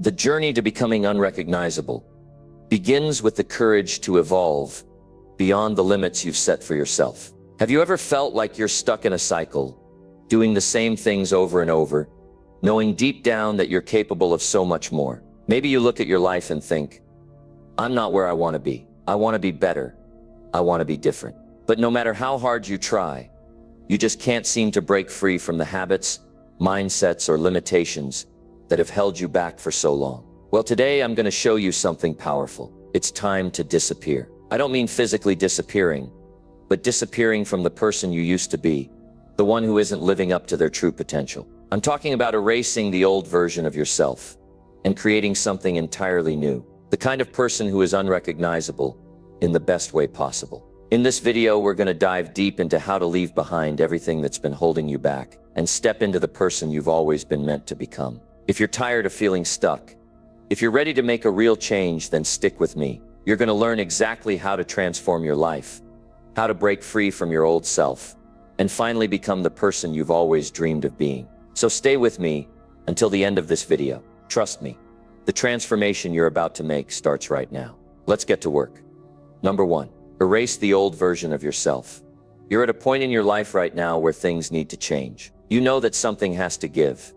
The journey to becoming unrecognizable begins with the courage to evolve beyond the limits you've set for yourself. Have you ever felt like you're stuck in a cycle, doing the same things over and over, knowing deep down that you're capable of so much more? Maybe you look at your life and think, I'm not where I want to be. I want to be better. I want to be different. But no matter how hard you try, you just can't seem to break free from the habits, mindsets, or limitations that have held you back for so long. Well, today I'm going to show you something powerful. It's time to disappear. I don't mean physically disappearing, but disappearing from the person you used to be, the one who isn't living up to their true potential. I'm talking about erasing the old version of yourself and creating something entirely new, the kind of person who is unrecognizable in the best way possible. In this video, we're going to dive deep into how to leave behind everything that's been holding you back and step into the person you've always been meant to become. If you're tired of feeling stuck, if you're ready to make a real change, then stick with me. You're going to learn exactly how to transform your life, how to break free from your old self, and finally become the person you've always dreamed of being. So stay with me until the end of this video. Trust me, the transformation you're about to make starts right now. Let's get to work. Number 1, erase the old version of yourself. You're at a point in your life right now where things need to change. You know that something has to give.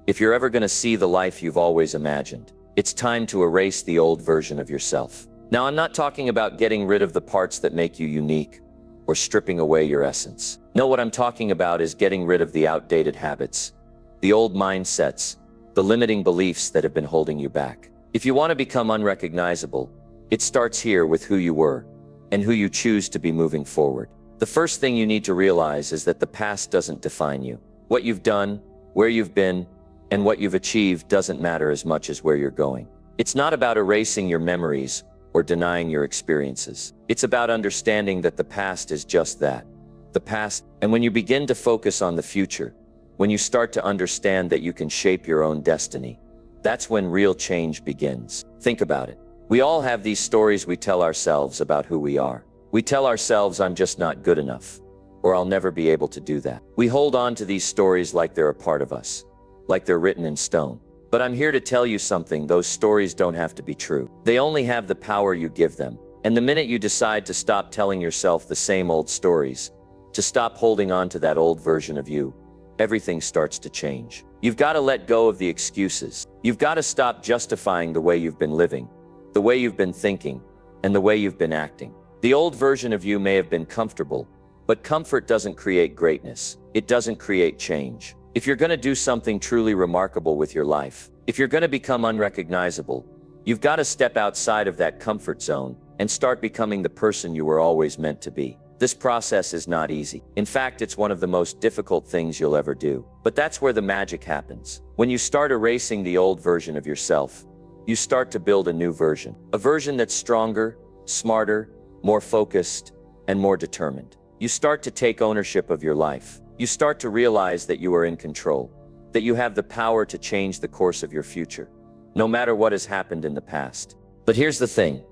If you're ever going to see the life you've always imagined, it's time to erase the old version of yourself. Now, I'm not talking about getting rid of the parts that make you unique or stripping away your essence. No, what I'm talking about is getting rid of the outdated habits, the old mindsets, the limiting beliefs that have been holding you back. If you want to become unrecognizable, it starts here with who you were and who you choose to be moving forward. The first thing you need to realize is that the past doesn't define you. What you've done, where you've been, and what you've achieved doesn't matter as much as where you're going. It's not about erasing your memories or denying your experiences. It's about understanding that the past is just that, the past. And when you begin to focus on the future, when you start to understand that you can shape your own destiny, that's when real change begins. Think about it. We all have these stories we tell ourselves about who we are. We tell ourselves, I'm just not good enough, or I'll never be able to do that. We hold on to these stories like they're a part of us, like they're written in stone. But I'm here to tell you something, those stories don't have to be true. They only have the power you give them. And the minute you decide to stop telling yourself the same old stories, to stop holding on to that old version of you, everything starts to change. You've got to let go of the excuses. You've got to stop justifying the way you've been living, the way you've been thinking, and the way you've been acting. The old version of you may have been comfortable, but comfort doesn't create greatness. It doesn't create change. If you're going to do something truly remarkable with your life, if you're going to become unrecognizable, you've got to step outside of that comfort zone and start becoming the person you were always meant to be. This process is not easy. In fact, it's one of the most difficult things you'll ever do. But that's where the magic happens. When you start erasing the old version of yourself, you start to build a new version. A version that's stronger, smarter, more focused, and more determined. You start to take ownership of your life. You start to realize that you are in control, that you have the power to change the course of your future, no matter what has happened in the past. But here's the thing.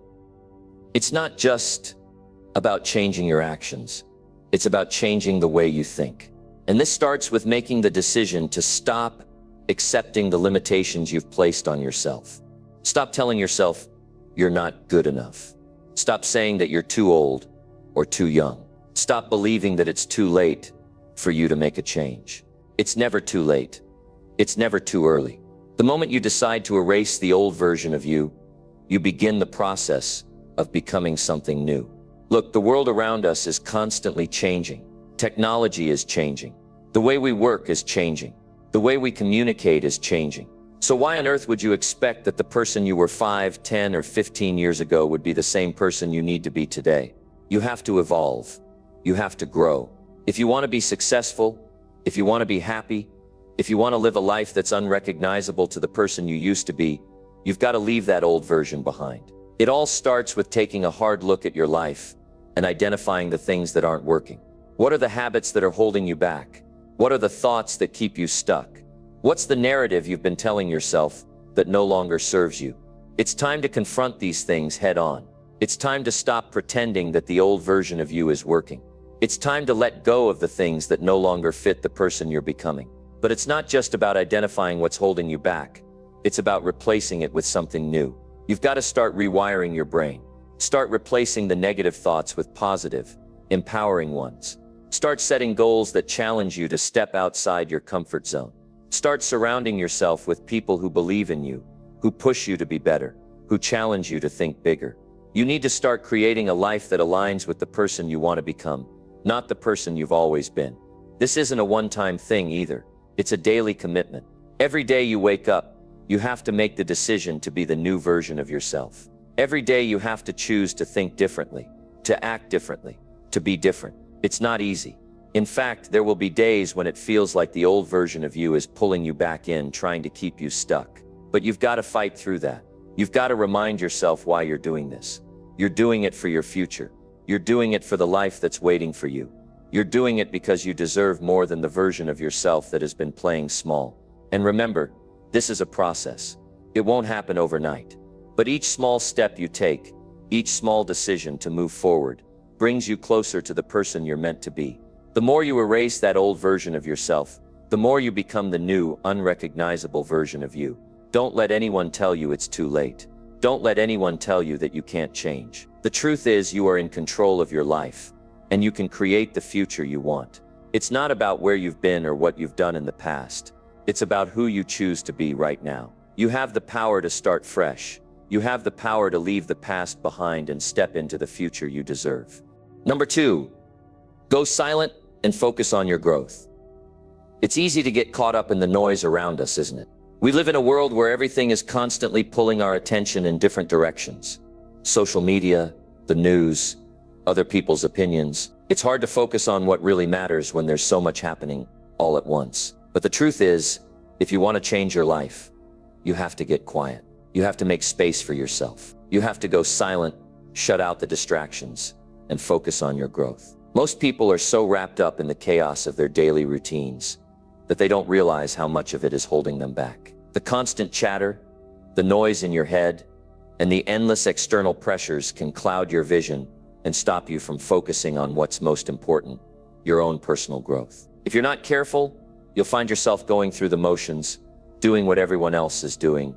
It's not just about changing your actions. It's about changing the way you think. And this starts with making the decision to stop accepting the limitations you've placed on yourself. Stop telling yourself you're not good enough. Stop saying that you're too old or too young. Stop believing that it's too late for you to make a change. It's never too late. It's never too early. The moment you decide to erase the old version of you, you begin the process of becoming something new. Look, the world around us is constantly changing. Technology is changing. The way we work is changing. The way we communicate is changing. So why on earth would you expect that the person you were 5, 10, or 15 years ago would be the same person you need to be today? You have to evolve. You have to grow. If you want to be successful, if you want to be happy, if you want to live a life that's unrecognizable to the person you used to be, you've got to leave that old version behind. It all starts with taking a hard look at your life and identifying the things that aren't working. What are the habits that are holding you back? What are the thoughts that keep you stuck? What's the narrative you've been telling yourself that no longer serves you? It's time to confront these things head on. It's time to stop pretending that the old version of you is working. It's time to let go of the things that no longer fit the person you're becoming. But it's not just about identifying what's holding you back. It's about replacing it with something new. You've got to start rewiring your brain. Start replacing the negative thoughts with positive, empowering ones. Start setting goals that challenge you to step outside your comfort zone. Start surrounding yourself with people who believe in you, who push you to be better, who challenge you to think bigger. You need to start creating a life that aligns with the person you want to become, not the person you've always been. This isn't a one-time thing either. It's a daily commitment. Every day you wake up, you have to make the decision to be the new version of yourself. Every day you have to choose to think differently, to act differently, to be different. It's not easy. In fact, there will be days when it feels like the old version of you is pulling you back in, trying to keep you stuck. But you've got to fight through that. You've got to remind yourself why you're doing this. You're doing it for your future. You're doing it for the life that's waiting for you. You're doing it because you deserve more than the version of yourself that has been playing small. And remember, this is a process. It won't happen overnight. But each small step you take, each small decision to move forward, brings you closer to the person you're meant to be. The more you erase that old version of yourself, the more you become the new, unrecognizable version of you. Don't let anyone tell you it's too late. Don't let anyone tell you that you can't change. The truth is, you are in control of your life, and you can create the future you want. It's not about where you've been or what you've done in the past. It's about who you choose to be right now. You have the power to start fresh. You have the power to leave the past behind and step into the future you deserve. Number 2, go silent and focus on your growth. It's easy to get caught up in the noise around us, isn't it? We live in a world where everything is constantly pulling our attention in different directions. Social media, the news, other people's opinions. It's hard to focus on what really matters when there's so much happening all at once. But the truth is, if you want to change your life, you have to get quiet. You have to make space for yourself. You have to go silent, shut out the distractions, and focus on your growth. Most people are so wrapped up in the chaos of their daily routines that they don't realize how much of it is holding them back. The constant chatter, the noise in your head, and the endless external pressures can cloud your vision and stop you from focusing on what's most important, your own personal growth. If you're not careful, you'll find yourself going through the motions, doing what everyone else is doing,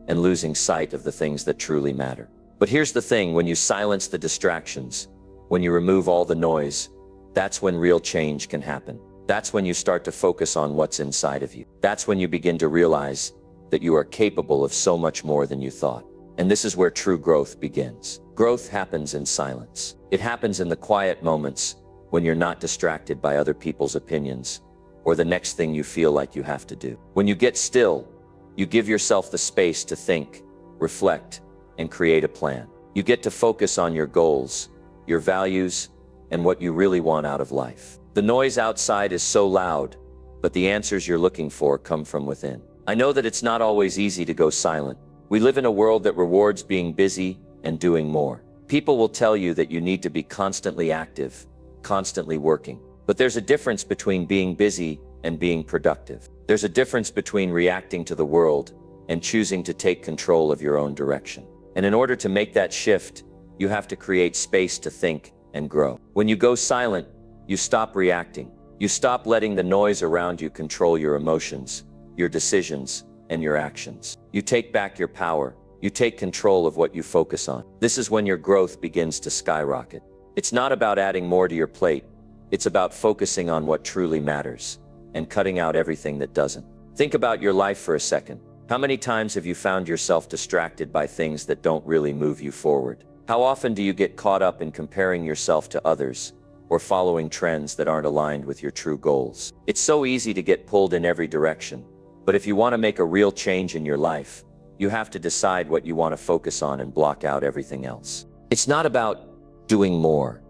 and losing sight of the things that truly matter. But here's the thing, when you silence the distractions, when you remove all the noise, that's when real change can happen. That's when you start to focus on what's inside of you. That's when you begin to realize that you are capable of so much more than you thought. And this is where true growth begins. Growth happens in silence. It happens in the quiet moments when you're not distracted by other people's opinions or the next thing you feel like you have to do. When you get still, you give yourself the space to think, reflect, and create a plan. You get to focus on your goals, your values, and what you really want out of life. The noise outside is so loud, but the answers you're looking for come from within. I know that it's not always easy to go silent. We live in a world that rewards being busy and doing more. People will tell you that you need to be constantly active, constantly working. But there's a difference between being busy and being productive. There's a difference between reacting to the world and choosing to take control of your own direction. And in order to make that shift, you have to create space to think and grow. When you go silent, you stop reacting. You stop letting the noise around you control your emotions, your decisions, and your actions. You take back your power. You take control of what you focus on. This is when your growth begins to skyrocket. It's not about adding more to your plate. It's about focusing on what truly matters and cutting out everything that doesn't. Think about your life for a second. How many times have you found yourself distracted by things that don't really move you forward? How often do you get caught up in comparing yourself to others or following trends that aren't aligned with your true goals? It's so easy to get pulled in every direction. But if you want to make a real change in your life, you have to decide what you want to focus on and block out everything else. It's not about doing more.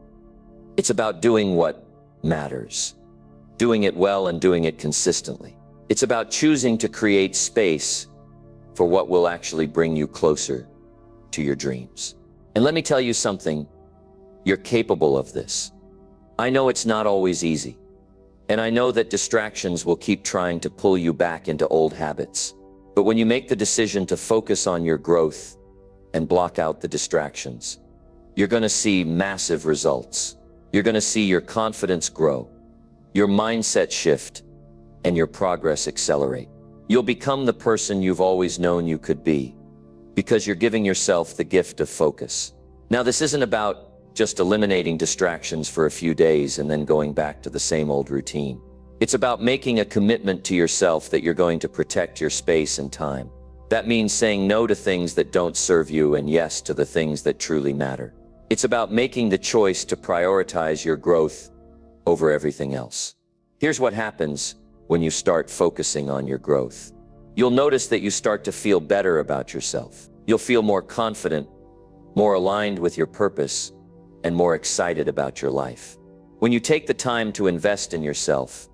It's about doing what matters. Doing it well and doing it consistently. It's about choosing to create space for what will actually bring you closer to your dreams. And let me tell you something, you're capable of this. I know it's not always easy. And I know that distractions will keep trying to pull you back into old habits. But when you make the decision to focus on your growth and block out the distractions, you're going to see massive results. You're going to see your confidence grow, your mindset shift, and your progress accelerate. You'll become the person you've always known you could be, because you're giving yourself the gift of focus. Now, this isn't about just eliminating distractions for a few days and then going back to the same old routine. It's about making a commitment to yourself that you're going to protect your space and time. That means saying no to things that don't serve you and yes to the things that truly matter. It's about making the choice to prioritize your growth over everything else. Here's what happens when you start focusing on your growth. You'll notice that you start to feel better about yourself. You'll feel more confident, more aligned with your purpose, and more excited about your life. When you take the time to invest in yourself,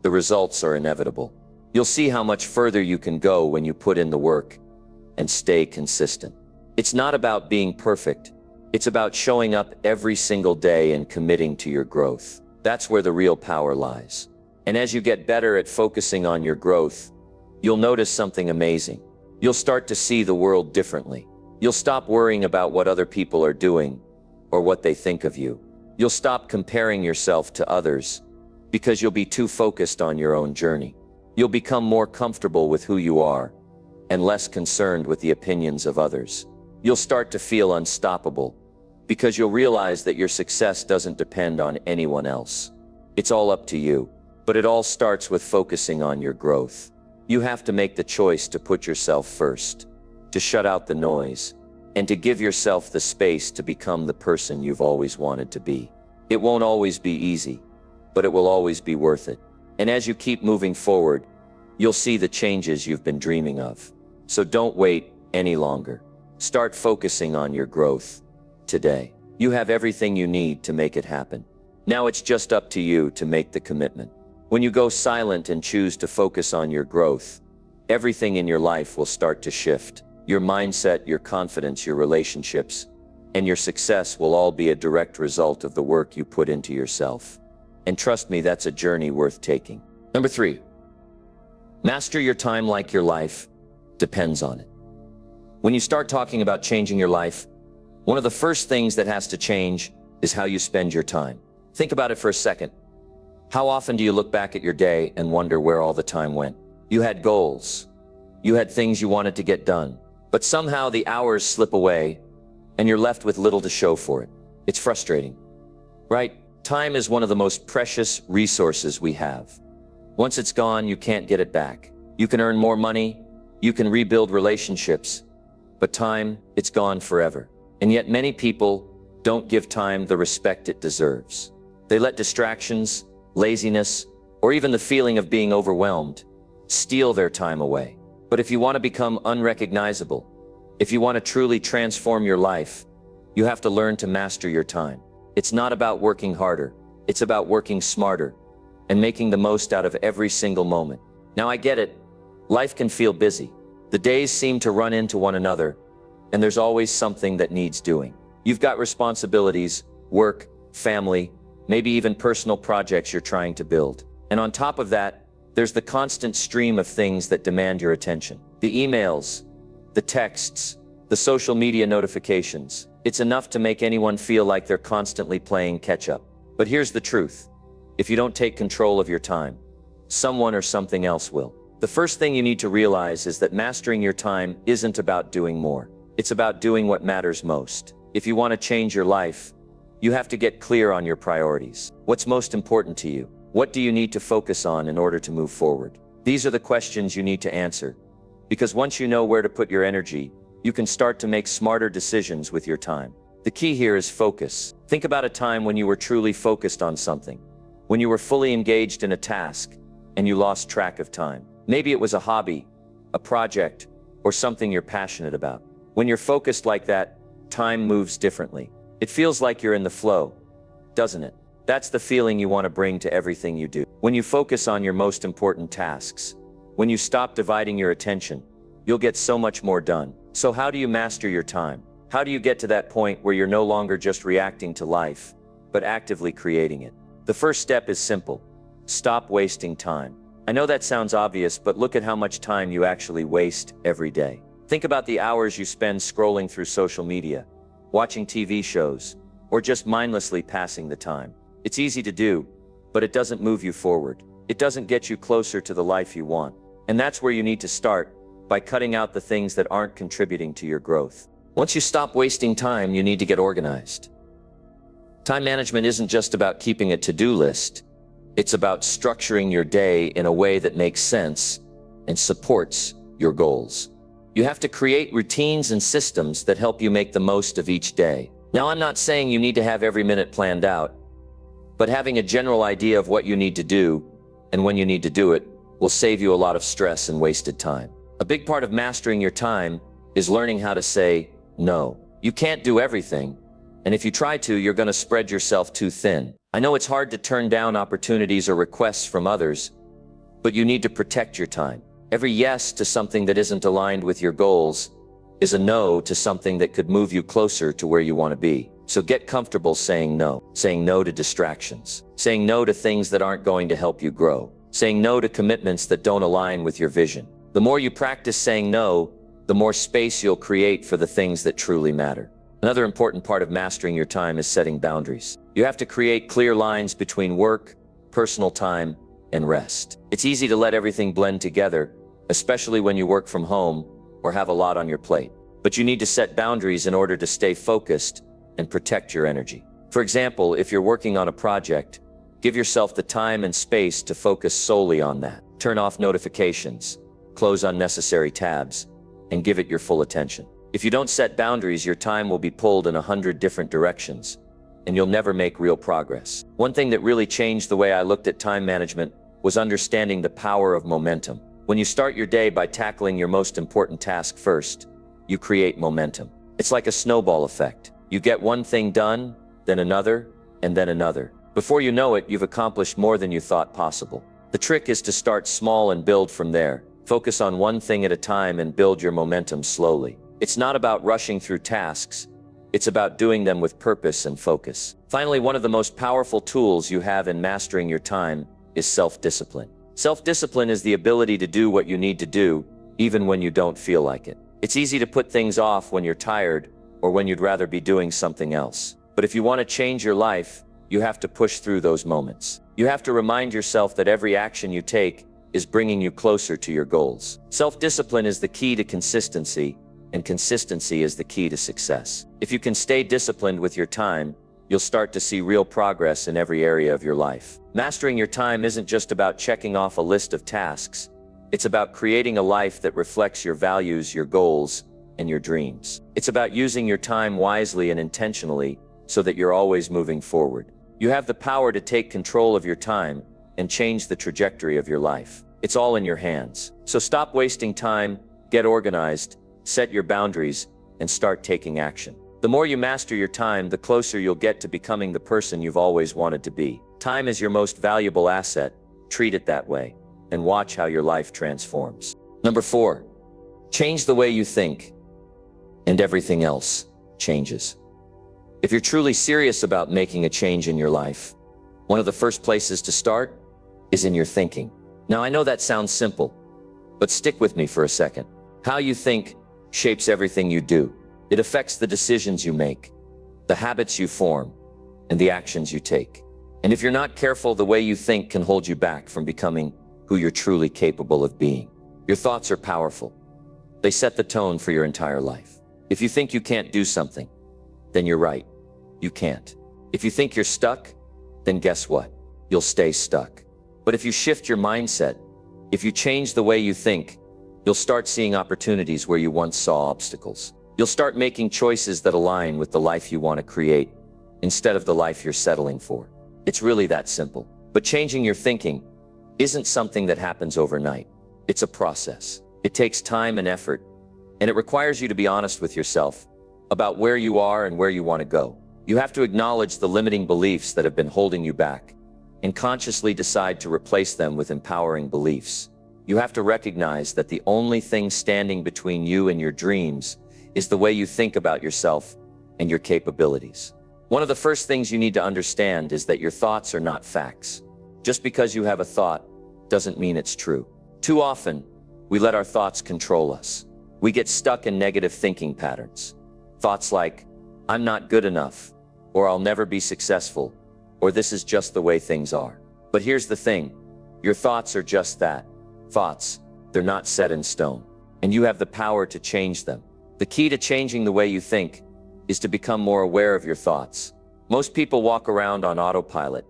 the results are inevitable. You'll see how much further you can go when you put in the work and stay consistent. It's not about being perfect. It's about showing up every single day and committing to your growth. That's where the real power lies. And as you get better at focusing on your growth, you'll notice something amazing. You'll start to see the world differently. You'll stop worrying about what other people are doing or what they think of you. You'll stop comparing yourself to others because you'll be too focused on your own journey. You'll become more comfortable with who you are and less concerned with the opinions of others. You'll start to feel unstoppable because you'll realize that your success doesn't depend on anyone else. It's all up to you. But it all starts with focusing on your growth. You have to make the choice to put yourself first, to shut out the noise, and to give yourself the space to become the person you've always wanted to be. It won't always be easy, but it will always be worth it. And as you keep moving forward, you'll see the changes you've been dreaming of. So don't wait any longer. Start focusing on your growth today. You have everything you need to make it happen. Now it's just up to you to make the commitment. When you go silent and choose to focus on your growth, everything in your life will start to shift. Your mindset, your confidence, your relationships, and your success will all be a direct result of the work you put into yourself. And trust me, that's a journey worth taking. Number 3, master your time like your life depends on it. When you start talking about changing your life, one of the first things that has to change is how you spend your time. Think about it for a second. How often do you look back at your day and wonder where all the time went? You had goals. You had things you wanted to get done. But somehow the hours slip away and you're left with little to show for it. It's frustrating, right? Time is one of the most precious resources we have. Once it's gone, you can't get it back. You can earn more money, you can rebuild relationships, but time, it's gone forever. And yet many people don't give time the respect it deserves. They let distractions, laziness, or even the feeling of being overwhelmed steal their time away. But if you want to become unrecognizable, if you want to truly transform your life, you have to learn to master your time. It's not about working harder. It's about working smarter and making the most out of every single moment. Now I get it. Life can feel busy. The days seem to run into one another, and there's always something that needs doing. You've got responsibilities, work, family, maybe even personal projects you're trying to build. And on top of that, there's the constant stream of things that demand your attention. The emails, the texts, the social media notifications. It's enough to make anyone feel like they're constantly playing catch-up. But here's the truth. If you don't take control of your time, someone or something else will. The first thing you need to realize is that mastering your time isn't about doing more. It's about doing what matters most. If you want to change your life, you have to get clear on your priorities. What's most important to you? What do you need to focus on in order to move forward? These are the questions you need to answer. Because once you know where to put your energy, you can start to make smarter decisions with your time. The key here is focus. Think about a time when you were truly focused on something, when you were fully engaged in a task and you lost track of time. Maybe it was a hobby, a project, or something you're passionate about. When you're focused like that, time moves differently. It feels like you're in the flow, doesn't it? That's the feeling you want to bring to everything you do. When you focus on your most important tasks, when you stop dividing your attention, you'll get so much more done. So how do you master your time? How do you get to that point where you're no longer just reacting to life, but actively creating it? The first step is simple. Stop wasting time. I know that sounds obvious, but look at how much time you actually waste every day. Think about the hours you spend scrolling through social media, watching TV shows, or just mindlessly passing the time. It's easy to do, but it doesn't move you forward. It doesn't get you closer to the life you want. And that's where you need to start, by cutting out the things that aren't contributing to your growth. Once you stop wasting time, you need to get organized. Time management isn't just about keeping a to-do list. It's about structuring your day in a way that makes sense and supports your goals. You have to create routines and systems that help you make the most of each day. Now, I'm not saying you need to have every minute planned out, but having a general idea of what you need to do and when you need to do it will save you a lot of stress and wasted time. A big part of mastering your time is learning how to say no. You can't do everything, and if you try to, you're going to spread yourself too thin. I know it's hard to turn down opportunities or requests from others, but you need to protect your time. Every yes to something that isn't aligned with your goals is a no to something that could move you closer to where you want to be. So get comfortable saying no to distractions, saying no to things that aren't going to help you grow, saying no to commitments that don't align with your vision. The more you practice saying no, the more space you'll create for the things that truly matter. Another important part of mastering your time is setting boundaries. You have to create clear lines between work, personal time, and rest. It's easy to let everything blend together, especially when you work from home or have a lot on your plate. But you need to set boundaries in order to stay focused and protect your energy. For example, if you're working on a project, give yourself the time and space to focus solely on that. Turn off notifications, close unnecessary tabs, and give it your full attention. If you don't set boundaries, your time will be pulled in 100 different directions, and you'll never make real progress. One thing that really changed the way I looked at time management was understanding the power of momentum. When you start your day by tackling your most important task first, you create momentum. It's like a snowball effect. You get one thing done, then another, and then another. Before you know it, you've accomplished more than you thought possible. The trick is to start small and build from there. Focus on one thing at a time and build your momentum slowly. It's not about rushing through tasks. It's about doing them with purpose and focus. Finally, one of the most powerful tools you have in mastering your time is self-discipline. Self-discipline is the ability to do what you need to do, even when you don't feel like it. It's easy to put things off when you're tired or when you'd rather be doing something else. But if you want to change your life, you have to push through those moments. You have to remind yourself that every action you take is bringing you closer to your goals. Self-discipline is the key to consistency, and consistency is the key to success. If you can stay disciplined with your time, you'll start to see real progress in every area of your life. Mastering your time isn't just about checking off a list of tasks. It's about creating a life that reflects your values, your goals, and your dreams. It's about using your time wisely and intentionally so that you're always moving forward. You have the power to take control of your time and change the trajectory of your life. It's all in your hands. So stop wasting time, get organized, set your boundaries, and start taking action. The more you master your time, the closer you'll get to becoming the person you've always wanted to be. Time is your most valuable asset. Treat it that way, and watch how your life transforms. Number 4, change the way you think, and everything else changes. If you're truly serious about making a change in your life, one of the first places to start is in your thinking. Now, I know that sounds simple, but stick with me for a second. How you think shapes everything you do. It affects the decisions you make, the habits you form, and the actions you take. And if you're not careful, the way you think can hold you back from becoming who you're truly capable of being. Your thoughts are powerful. They set the tone for your entire life. If you think you can't do something, then you're right. You can't. If you think you're stuck, then guess what? You'll stay stuck. But if you shift your mindset, if you change the way you think, you'll start seeing opportunities where you once saw obstacles. You'll start making choices that align with the life you want to create, instead of the life you're settling for. It's really that simple. But changing your thinking isn't something that happens overnight. It's a process. It takes time and effort, and it requires you to be honest with yourself about where you are and where you want to go. You have to acknowledge the limiting beliefs that have been holding you back, and consciously decide to replace them with empowering beliefs. You have to recognize that the only thing standing between you and your dreams is the way you think about yourself and your capabilities. One of the first things you need to understand is that your thoughts are not facts. Just because you have a thought doesn't mean it's true. Too often, we let our thoughts control us. We get stuck in negative thinking patterns. Thoughts like, I'm not good enough, or I'll never be successful, or this is just the way things are. But here's the thing, your thoughts are just that, thoughts. They're not set in stone, and you have the power to change them. The key to changing the way you think is to become more aware of your thoughts. Most people walk around on autopilot,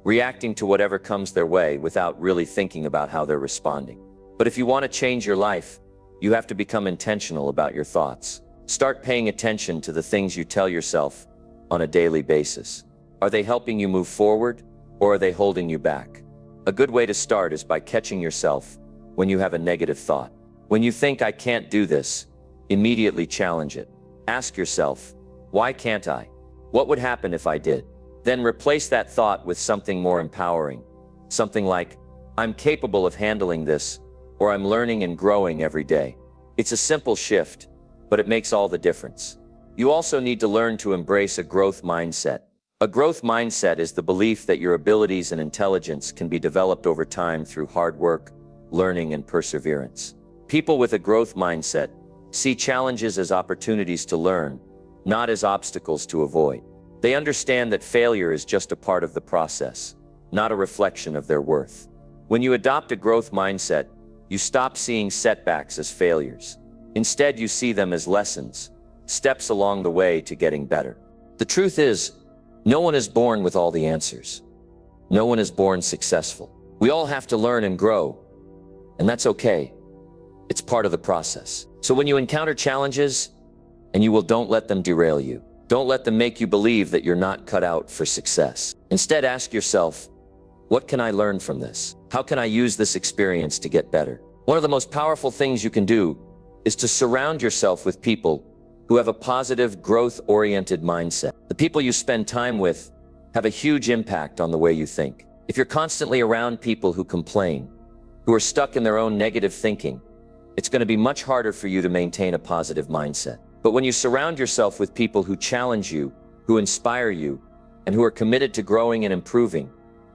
reacting to whatever comes their way without really thinking about how they're responding. But if you want to change your life, you have to become intentional about your thoughts. Start paying attention to the things you tell yourself on a daily basis. Are they helping you move forward, or are they holding you back? A good way to start is by catching yourself when you have a negative thought. When you think, "I can't do this," immediately challenge it. Ask yourself, "Why can't I? What would happen if I did?" Then replace that thought with something more empowering. Something like, "I'm capable of handling this," or "I'm learning and growing every day." It's a simple shift, but it makes all the difference. You also need to learn to embrace a growth mindset. A growth mindset is the belief that your abilities and intelligence can be developed over time through hard work, learning, and perseverance. People with a growth mindset see challenges as opportunities to learn, not as obstacles to avoid. They understand that failure is just a part of the process, not a reflection of their worth. When you adopt a growth mindset, you stop seeing setbacks as failures. Instead, you see them as lessons, steps along the way to getting better. The truth is, no one is born with all the answers. No one is born successful. We all have to learn and grow, and that's okay. It's part of the process. So when you encounter challenges, don't let them derail you. Don't let them make you believe that you're not cut out for success. Instead, ask yourself, what can I learn from this? How can I use this experience to get better? One of the most powerful things you can do is to surround yourself with people who have a positive, growth-oriented mindset. The people you spend time with have a huge impact on the way you think. If you're constantly around people who complain, who are stuck in their own negative thinking, it's going to be much harder for you to maintain a positive mindset. But when you surround yourself with people who challenge you, who inspire you, and who are committed to growing and improving,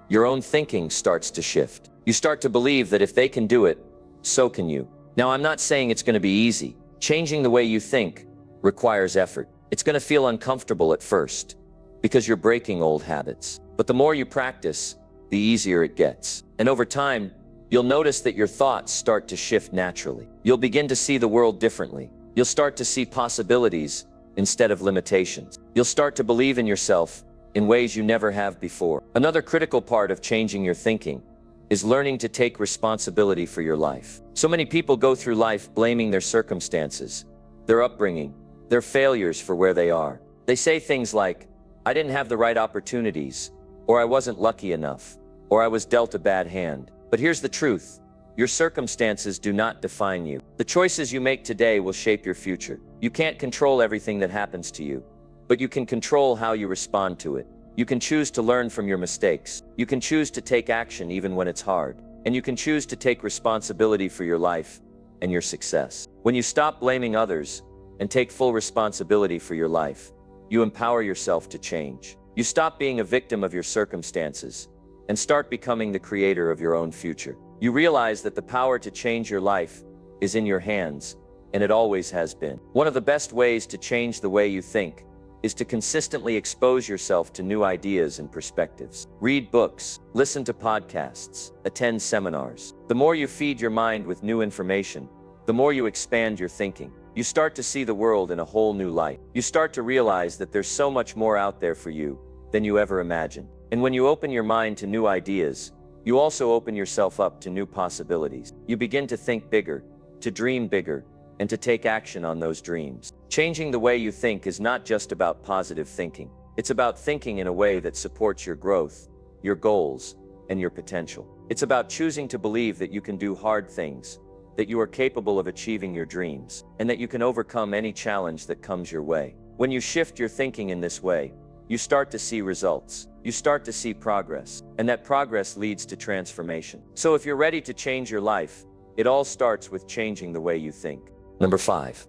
your own thinking starts to shift. You start to believe that if they can do it, so can you. Now, I'm not saying it's going to be easy. Changing the way you think requires effort. It's going to feel uncomfortable at first, because you're breaking old habits. But the more you practice, the easier it gets. And over time, you'll notice that your thoughts start to shift naturally. You'll begin to see the world differently. You'll start to see possibilities instead of limitations. You'll start to believe in yourself in ways you never have before. Another critical part of changing your thinking is learning to take responsibility for your life. So many people go through life blaming their circumstances, their upbringing, their failures for where they are. They say things like, "I didn't have the right opportunities," or "I wasn't lucky enough," or "I was dealt a bad hand." But here's the truth. Your circumstances do not define you. The choices you make today will shape your future. You can't control everything that happens to you, but you can control how you respond to it. You can choose to learn from your mistakes. You can choose to take action even when it's hard. And you can choose to take responsibility for your life and your success. When you stop blaming others and take full responsibility for your life, you empower yourself to change. You stop being a victim of your circumstances and start becoming the creator of your own future. You realize that the power to change your life is in your hands, and it always has been. One of the best ways to change the way you think is to consistently expose yourself to new ideas and perspectives. Read books, listen to podcasts, attend seminars. The more you feed your mind with new information, the more you expand your thinking. You start to see the world in a whole new light. You start to realize that there's so much more out there for you than you ever imagined. And when you open your mind to new ideas, you also open yourself up to new possibilities. You begin to think bigger, to dream bigger, and to take action on those dreams. Changing the way you think is not just about positive thinking. It's about thinking in a way that supports your growth, your goals, and your potential. It's about choosing to believe that you can do hard things, that you are capable of achieving your dreams, and that you can overcome any challenge that comes your way. When you shift your thinking in this way, you start to see results. You start to see progress, and that progress leads to transformation. So if you're ready to change your life, it all starts with changing the way you think. Number 5,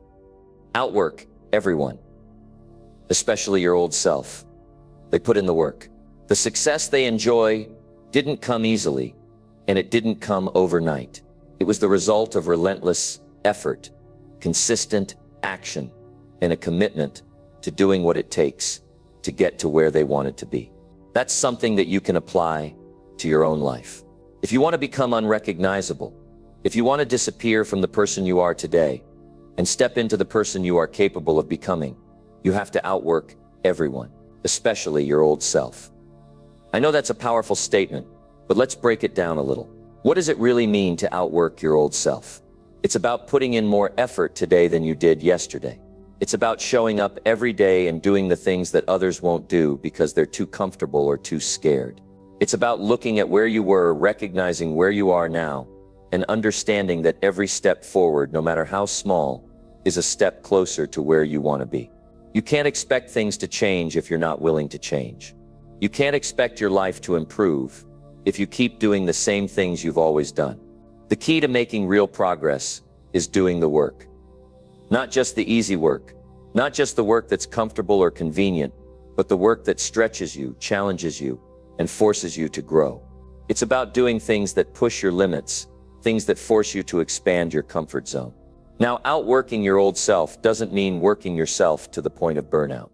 outwork everyone, especially your old self. They put in the work. The success they enjoy didn't come easily, and it didn't come overnight. It was the result of relentless effort, consistent action, and a commitment to doing what it takes to get to where they wanted to be. That's something that you can apply to your own life. If you want to become unrecognizable, If you want to disappear from the person you are today and step into the person you are capable of becoming, you have to outwork everyone, especially your old self. I know that's a powerful statement, but let's break it down a little. What does it really mean to outwork your old self? It's about putting in more effort today than you did yesterday. It's about showing up every day and doing the things that others won't do because they're too comfortable or too scared. It's about looking at where you were, recognizing where you are now, and understanding that every step forward, no matter how small, is a step closer to where you want to be. You can't expect things to change if you're not willing to change. You can't expect your life to improve if you keep doing the same things you've always done. The key to making real progress is doing the work. Not just the easy work, not just the work that's comfortable or convenient, but the work that stretches you, challenges you, and forces you to grow. It's about doing things that push your limits, things that force you to expand your comfort zone. Now, outworking your old self doesn't mean working yourself to the point of burnout.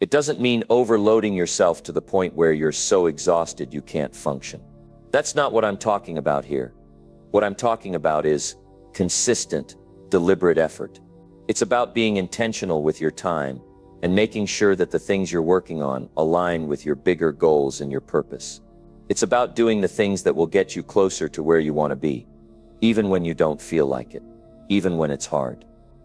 It doesn't mean overloading yourself to the point where you're so exhausted you can't function. That's not what I'm talking about here. What I'm talking about is consistent, deliberate effort. It's about being intentional with your time and making sure that the things you're working on align with your bigger goals and your purpose. It's about doing the things that will get you closer to where you want to be, even when you don't feel like it, even when it's hard.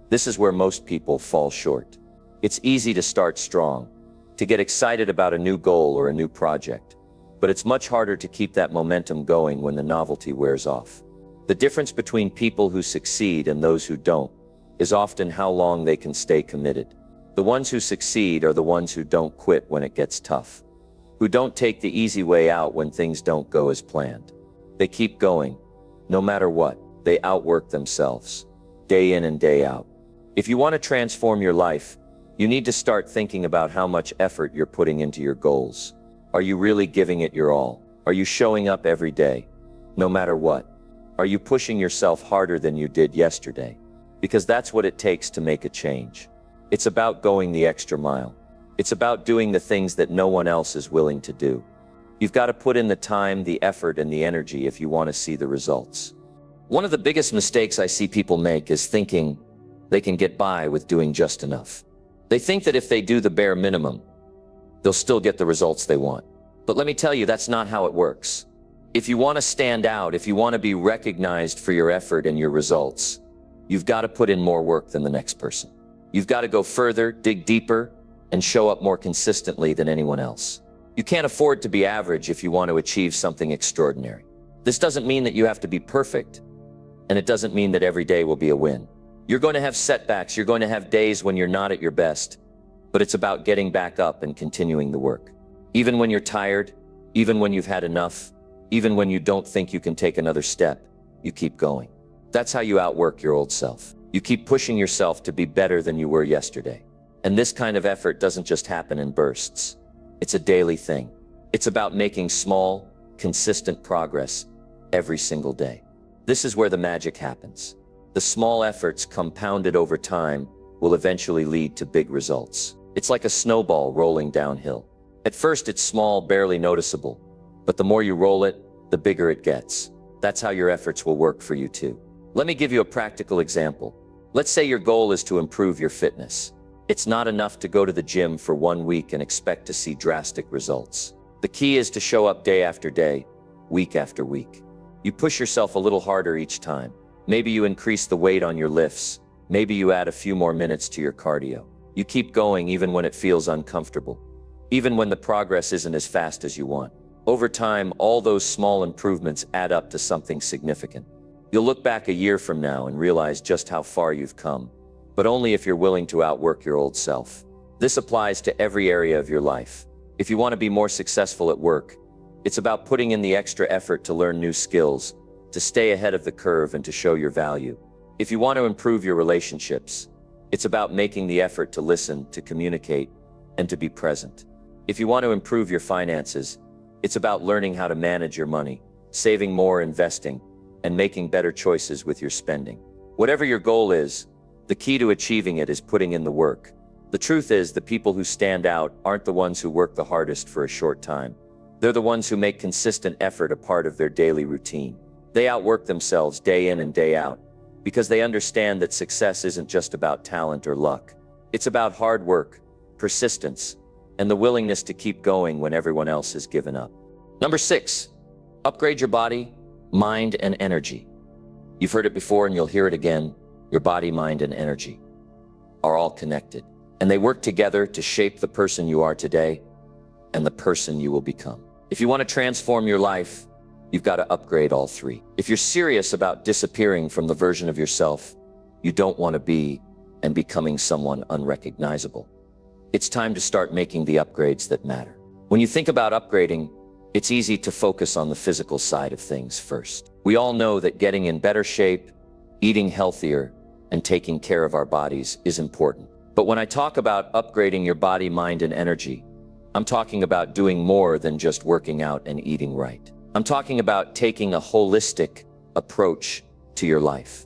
This is where most people fall short. It's easy to start strong, to get excited about a new goal or a new project, but it's much harder to keep that momentum going when the novelty wears off. The difference between people who succeed and those who don't is often how long they can stay committed. The ones who succeed are the ones who don't quit when it gets tough, who don't take the easy way out when things don't go as planned. They keep going, no matter what. They outwork themselves, day in and day out. If you want to transform your life, you need to start thinking about how much effort you're putting into your goals. Are you really giving it your all? Are you showing up every day, no matter what? Are you pushing yourself harder than you did yesterday? Because that's what it takes to make a change. It's about going the extra mile. It's about doing the things that no one else is willing to do. You've got to put in the time, the effort, and the energy if you want to see the results. One of the biggest mistakes I see people make is thinking they can get by with doing just enough. They think that if they do the bare minimum, they'll still get the results they want. But let me tell you, that's not how it works. If you want to stand out, if you want to be recognized for your effort and your results, you've got to put in more work than the next person. You've got to go further, dig deeper, and show up more consistently than anyone else. You can't afford to be average if you want to achieve something extraordinary. This doesn't mean that you have to be perfect, and it doesn't mean that every day will be a win. You're going to have setbacks, you're going to have days when you're not at your best, but it's about getting back up and continuing the work. Even when you're tired, even when you've had enough, even when you don't think you can take another step, you keep going. That's how you outwork your old self. You keep pushing yourself to be better than you were yesterday. And this kind of effort doesn't just happen in bursts. It's a daily thing. It's about making small, consistent progress every single day. This is where the magic happens. The small efforts compounded over time will eventually lead to big results. It's like a snowball rolling downhill. At first it's small, barely noticeable, but the more you roll it, the bigger it gets. That's how your efforts will work for you too. Let me give you a practical example. Let's say your goal is to improve your fitness. It's not enough to go to the gym for 1 week and expect to see drastic results. The key is to show up day after day, week after week. You push yourself a little harder each time. Maybe you increase the weight on your lifts. Maybe you add a few more minutes to your cardio. You keep going even when it feels uncomfortable, even when the progress isn't as fast as you want. Over time, all those small improvements add up to something significant. You'll look back a year from now and realize just how far you've come, but only if you're willing to outwork your old self. This applies to every area of your life. If you want to be more successful at work, it's about putting in the extra effort to learn new skills, to stay ahead of the curve and to show your value. If you want to improve your relationships, it's about making the effort to listen, to communicate, and to be present. If you want to improve your finances, it's about learning how to manage your money, saving more, investing, and making better choices with your spending. Whatever your goal is, the key to achieving it is putting in the work. The truth is, the people who stand out aren't the ones who work the hardest for a short time. They're the ones who make consistent effort a part of their daily routine. They outwork themselves day in and day out because they understand that success isn't just about talent or luck. It's about hard work, persistence, and the willingness to keep going when everyone else has given up. Number 6, upgrade your body, mind, and energy. You've heard it before and you'll hear it again. Your body, mind, and energy are all connected, and they work together to shape the person you are today and the person you will become. If you want to transform your life, you've got to upgrade all three. If you're serious about disappearing from the version of yourself you don't want to be and becoming someone unrecognizable, it's time to start making the upgrades that matter. When you think about upgrading, it's easy to focus on the physical side of things first. We all know that getting in better shape, eating healthier, and taking care of our bodies is important. But when I talk about upgrading your body, mind, and energy, I'm talking about doing more than just working out and eating right. I'm talking about taking a holistic approach to your life,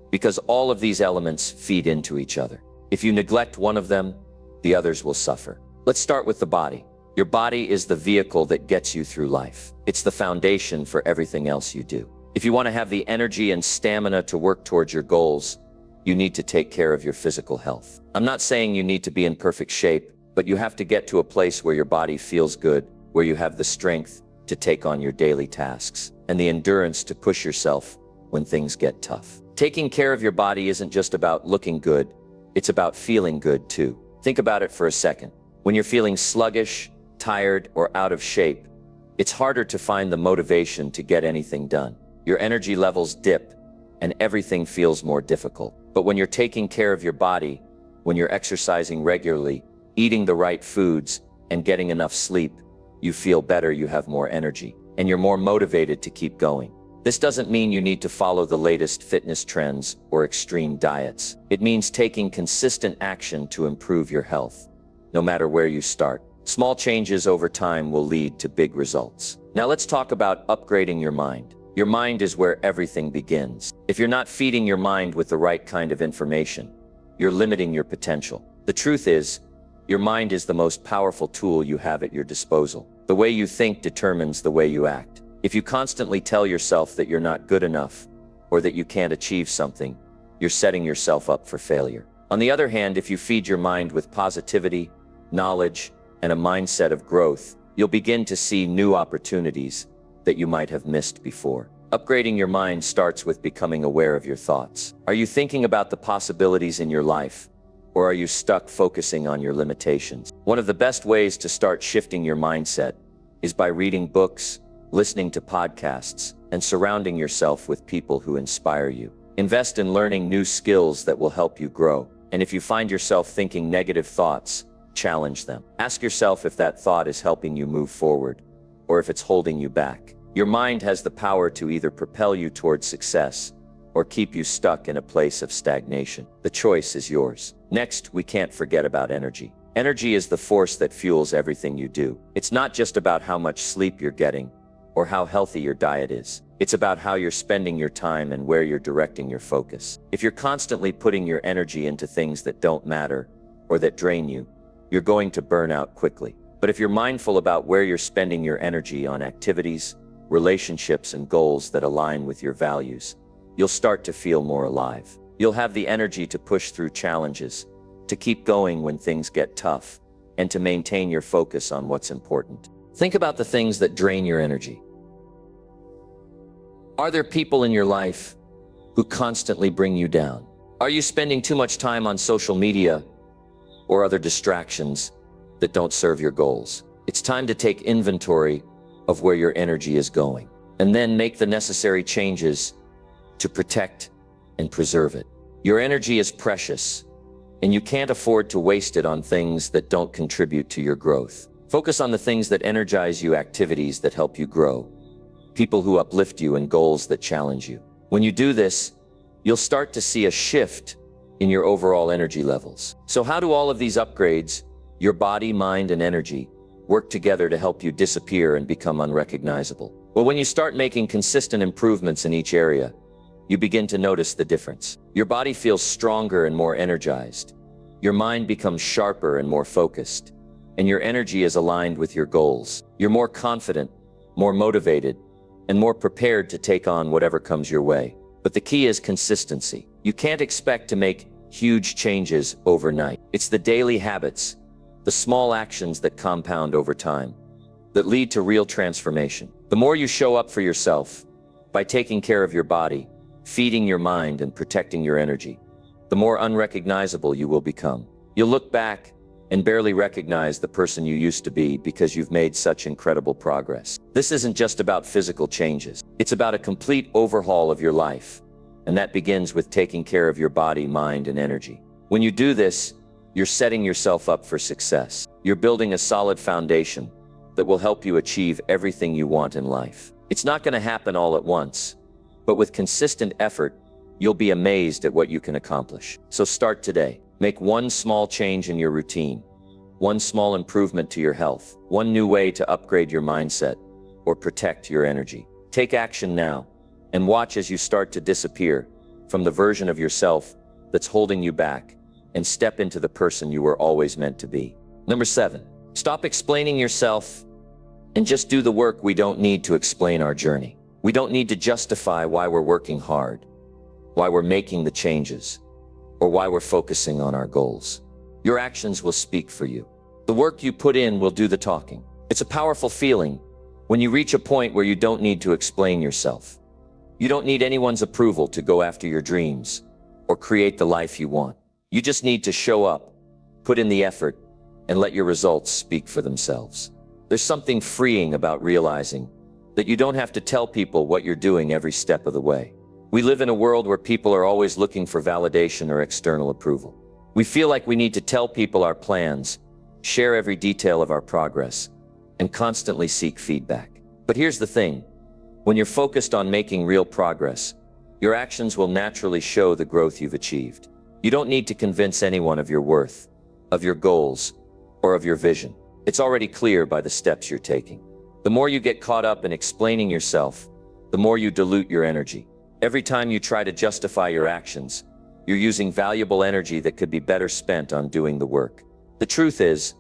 because all of these elements feed into each other. If you neglect one of them, the others will suffer. Let's start with the body. Your body is the vehicle that gets you through life. It's the foundation for everything else you do. If you want to have the energy and stamina to work towards your goals, you need to take care of your physical health. I'm not saying you need to be in perfect shape, but you have to get to a place where your body feels good, where you have the strength to take on your daily tasks and the endurance to push yourself when things get tough. Taking care of your body isn't just about looking good, it's about feeling good too. Think about it for a second. When you're feeling sluggish, tired, or out of shape, it's harder to find the motivation to get anything done. Your energy levels dip and everything feels more difficult. But when you're taking care of your body, when you're exercising regularly, eating the right foods, and getting enough sleep, you feel better, you have more energy, and you're more motivated to keep going. This doesn't mean you need to follow the latest fitness trends or extreme diets. It means taking consistent action to improve your health, no matter where you start. Small changes over time will lead to big results. Now let's talk about upgrading your mind. Your mind is where everything begins. If you're not feeding your mind with the right kind of information, you're limiting your potential. The truth is, your mind is the most powerful tool you have at your disposal. The way you think determines the way you act. If you constantly tell yourself that you're not good enough or that you can't achieve something, you're setting yourself up for failure. On the other hand, if you feed your mind with positivity, knowledge, and a mindset of growth, you'll begin to see new opportunities that you might have missed before. Upgrading your mind starts with becoming aware of your thoughts. Are you thinking about the possibilities in your life, or are you stuck focusing on your limitations? One of the best ways to start shifting your mindset is by reading books, listening to podcasts, and surrounding yourself with people who inspire you. Invest in learning new skills that will help you grow. And if you find yourself thinking negative thoughts, challenge them. Ask yourself if that thought is helping you move forward, or if it's holding you back. Your mind has the power to either propel you towards success or keep you stuck in a place of stagnation. The choice is yours. Next, we can't forget about energy. Energy is the force that fuels everything you do. It's not just about how much sleep you're getting or how healthy your diet is. It's about how you're spending your time and where you're directing your focus. If you're constantly putting your energy into things that don't matter or that drain you, you're going to burn out quickly. But if you're mindful about where you're spending your energy on activities, relationships, and goals that align with your values, you'll start to feel more alive. You'll have the energy to push through challenges, to keep going when things get tough, and to maintain your focus on what's important. Think about the things that drain your energy. Are there people in your life who constantly bring you down? Are you spending too much time on social media or other distractions that don't serve your goals? It's time to take inventory of where your energy is going, and then make the necessary changes to protect and preserve it. Your energy is precious, and you can't afford to waste it on things that don't contribute to your growth. Focus on the things that energize you, activities that help you grow, people who uplift you, and goals that challenge you. When you do this, you'll start to see a shift in your overall energy levels. So how do all of these upgrades, your body, mind, and energy, work together to help you disappear and become unrecognizable? Well, when you start making consistent improvements in each area, you begin to notice the difference. Your body feels stronger and more energized. Your mind becomes sharper and more focused, and your energy is aligned with your goals. You're more confident, more motivated, and more prepared to take on whatever comes your way. But the key is consistency. You can't expect to make huge changes overnight. It's the daily habits, the small actions that compound over time, that lead to real transformation. The more you show up for yourself, by taking care of your body, feeding your mind, and protecting your energy, the more unrecognizable you will become. You'll look back and barely recognize the person you used to be because you've made such incredible progress. This isn't just about physical changes. It's about a complete overhaul of your life. And that begins with taking care of your body, mind, and energy. When you do this, you're setting yourself up for success. You're building a solid foundation that will help you achieve everything you want in life. It's not going to happen all at once, but with consistent effort, you'll be amazed at what you can accomplish. So start today. Make one small change in your routine, one small improvement to your health, one new way to upgrade your mindset or protect your energy. Take action now and watch as you start to disappear from the version of yourself that's holding you back and step into the person you were always meant to be. Number 7, stop explaining yourself and just do the work. We don't need to explain our journey. We don't need to justify why we're working hard, why we're making the changes, or why we're focusing on our goals. Your actions will speak for you. The work you put in will do the talking. It's a powerful feeling when you reach a point where you don't need to explain yourself. You don't need anyone's approval to go after your dreams or create the life you want. You just need to show up, put in the effort, and let your results speak for themselves. There's something freeing about realizing that you don't have to tell people what you're doing every step of the way. We live in a world where people are always looking for validation or external approval. We feel like we need to tell people our plans, share every detail of our progress, and constantly seek feedback. But here's the thing. When you're focused on making real progress, your actions will naturally show the growth you've achieved. You don't need to convince anyone of your worth, of your goals, or of your vision. It's already clear by the steps you're taking. The more you get caught up in explaining yourself, the more you dilute your energy. Every time you try to justify your actions, you're using valuable energy that could be better spent on doing the work. The truth is,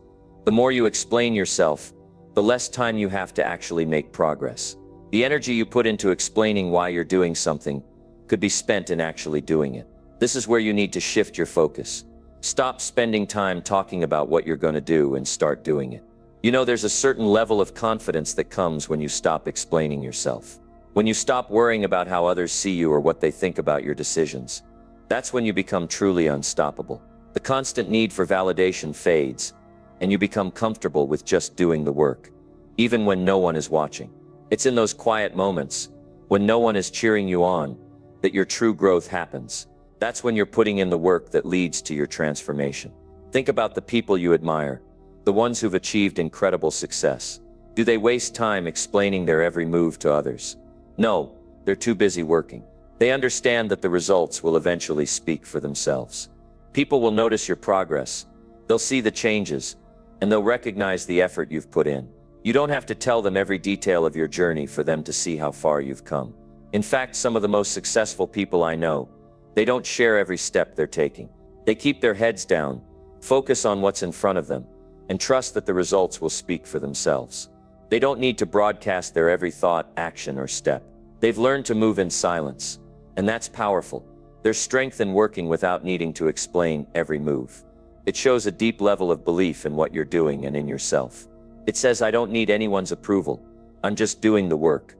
the more you explain yourself, the less time you have to actually make progress. The energy you put into explaining why you're doing something could be spent in actually doing it. This is where you need to shift your focus. Stop spending time talking about what you're going to do and start doing it. You know, there's a certain level of confidence that comes when you stop explaining yourself. When you stop worrying about how others see you or what they think about your decisions, that's when you become truly unstoppable. The constant need for validation fades, and you become comfortable with just doing the work, even when no one is watching. It's in those quiet moments, when no one is cheering you on, that your true growth happens. That's when you're putting in the work that leads to your transformation. Think about the people you admire, the ones who've achieved incredible success. Do they waste time explaining their every move to others? No, they're too busy working. They understand that the results will eventually speak for themselves. People will notice your progress, they'll see the changes, and they'll recognize the effort you've put in. You don't have to tell them every detail of your journey for them to see how far you've come. In fact, some of the most successful people I know, they don't share every step they're taking. They keep their heads down, focus on what's in front of them, and trust that the results will speak for themselves. They don't need to broadcast their every thought, action, or step. They've learned to move in silence, and that's powerful. There's strength in working without needing to explain every move. It shows a deep level of belief in what you're doing and in yourself. It says, I don't need anyone's approval. I'm just doing the work.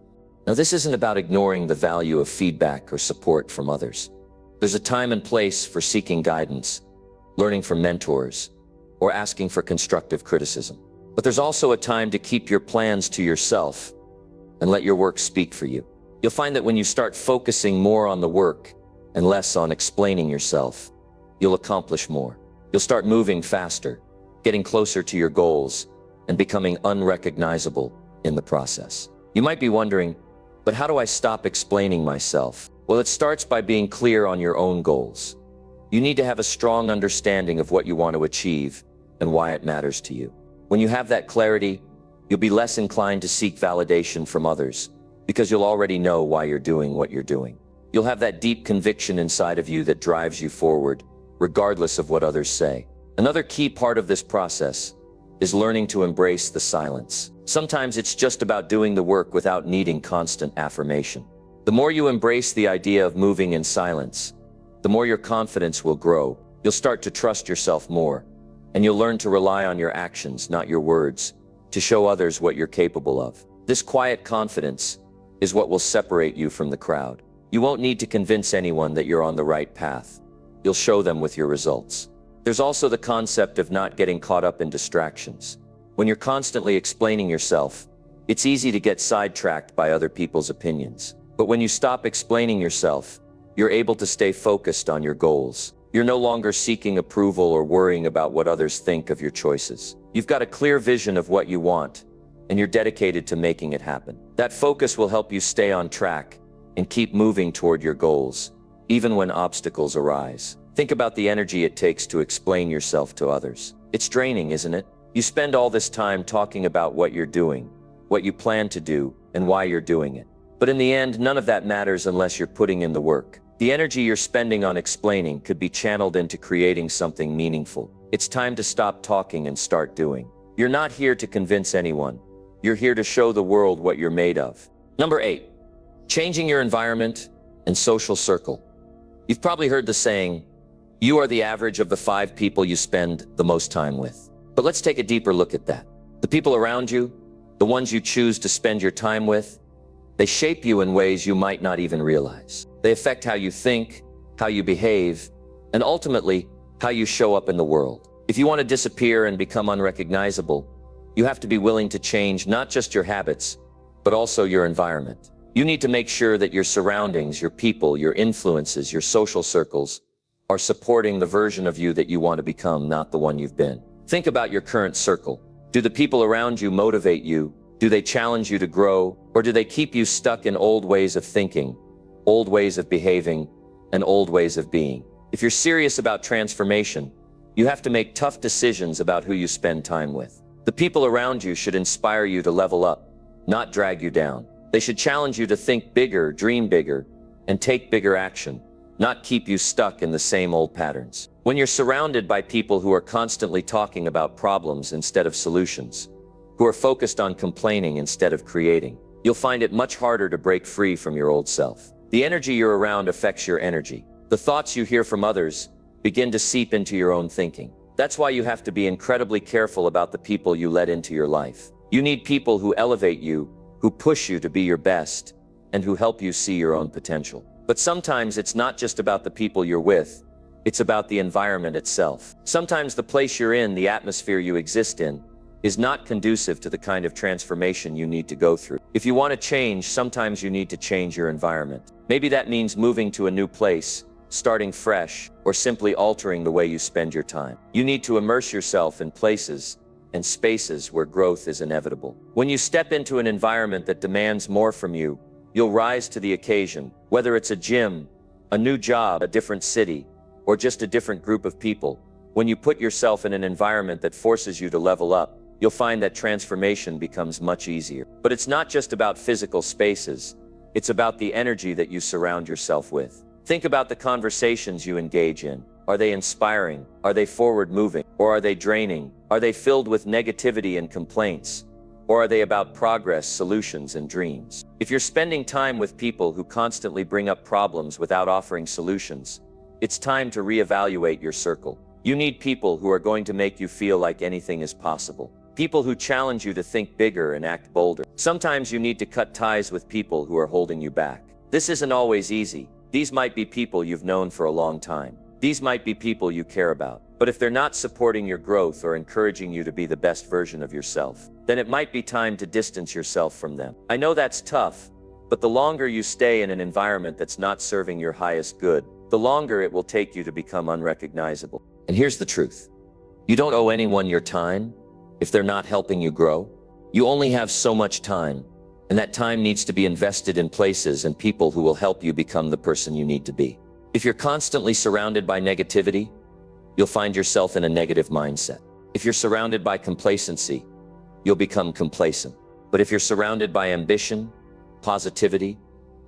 Now, this isn't about ignoring the value of feedback or support from others. There's a time and place for seeking guidance, learning from mentors, or asking for constructive criticism. But there's also a time to keep your plans to yourself and let your work speak for you. You'll find that when you start focusing more on the work and less on explaining yourself, you'll accomplish more. You'll start moving faster, getting closer to your goals, and becoming unrecognizable in the process. You might be wondering, but how do I stop explaining myself? Well, it starts by being clear on your own goals. You need to have a strong understanding of what you want to achieve and why it matters to you. When you have that clarity, you'll be less inclined to seek validation from others because you'll already know why you're doing what you're doing. You'll have that deep conviction inside of you that drives you forward, regardless of what others say. Another key part of this process is learning to embrace the silence. Sometimes it's just about doing the work without needing constant affirmation. The more you embrace the idea of moving in silence, the more your confidence will grow. You'll start to trust yourself more, and you'll learn to rely on your actions, not your words, to show others what you're capable of. This quiet confidence is what will separate you from the crowd. You won't need to convince anyone that you're on the right path. You'll show them with your results. There's also the concept of not getting caught up in distractions. When you're constantly explaining yourself, it's easy to get sidetracked by other people's opinions. But when you stop explaining yourself, you're able to stay focused on your goals. You're no longer seeking approval or worrying about what others think of your choices. You've got a clear vision of what you want, and you're dedicated to making it happen. That focus will help you stay on track and keep moving toward your goals, even when obstacles arise. Think about the energy it takes to explain yourself to others. It's draining, isn't it? You spend all this time talking about what you're doing, what you plan to do, and why you're doing it. But in the end, none of that matters unless you're putting in the work. The energy you're spending on explaining could be channeled into creating something meaningful. It's time to stop talking and start doing. You're not here to convince anyone. You're here to show the world what you're made of. Number 8, changing your environment and social circle. You've probably heard the saying, you are the average of the 5 people you spend the most time with. But let's take a deeper look at that. The people around you, the ones you choose to spend your time with, they shape you in ways you might not even realize. They affect how you think, how you behave, and ultimately, how you show up in the world. If you want to disappear and become unrecognizable, you have to be willing to change not just your habits, but also your environment. You need to make sure that your surroundings, your people, your influences, your social circles are supporting the version of you that you want to become, not the one you've been. Think about your current circle. Do the people around you motivate you? Do they challenge you to grow? Or do they keep you stuck in old ways of thinking, old ways of behaving, and old ways of being? If you're serious about transformation, you have to make tough decisions about who you spend time with. The people around you should inspire you to level up, not drag you down. They should challenge you to think bigger, dream bigger, and take bigger action, not keep you stuck in the same old patterns. When you're surrounded by people who are constantly talking about problems instead of solutions, who are focused on complaining instead of creating, you'll find it much harder to break free from your old self. The energy you're around affects your energy. The thoughts you hear from others begin to seep into your own thinking. That's why you have to be incredibly careful about the people you let into your life. You need people who elevate you, who push you to be your best, and who help you see your own potential. But sometimes it's not just about the people you're with, it's about the environment itself. Sometimes the place you're in, the atmosphere you exist in, is not conducive to the kind of transformation you need to go through. If you want to change, sometimes you need to change your environment. Maybe that means moving to a new place, starting fresh, or simply altering the way you spend your time. You need to immerse yourself in places and spaces where growth is inevitable. When you step into an environment that demands more from you, you'll rise to the occasion. Whether it's a gym, a new job, a different city, or just a different group of people, when you put yourself in an environment that forces you to level up, you'll find that transformation becomes much easier. But it's not just about physical spaces, it's about the energy that you surround yourself with. Think about the conversations you engage in. Are they inspiring? Are they forward-moving? Or are they draining? Are they filled with negativity and complaints? Or are they about progress, solutions, and dreams? If you're spending time with people who constantly bring up problems without offering solutions, it's time to reevaluate your circle. You need people who are going to make you feel like anything is possible. People who challenge you to think bigger and act bolder. Sometimes you need to cut ties with people who are holding you back. This isn't always easy. These might be people you've known for a long time. These might be people you care about. But if they're not supporting your growth or encouraging you to be the best version of yourself, then it might be time to distance yourself from them. I know that's tough, but the longer you stay in an environment that's not serving your highest good, the longer it will take you to become unrecognizable. And here's the truth. You don't owe anyone your time if they're not helping you grow. You only have so much time, and that time needs to be invested in places and people who will help you become the person you need to be. If you're constantly surrounded by negativity, you'll find yourself in a negative mindset. If you're surrounded by complacency, you'll become complacent. But if you're surrounded by ambition, positivity,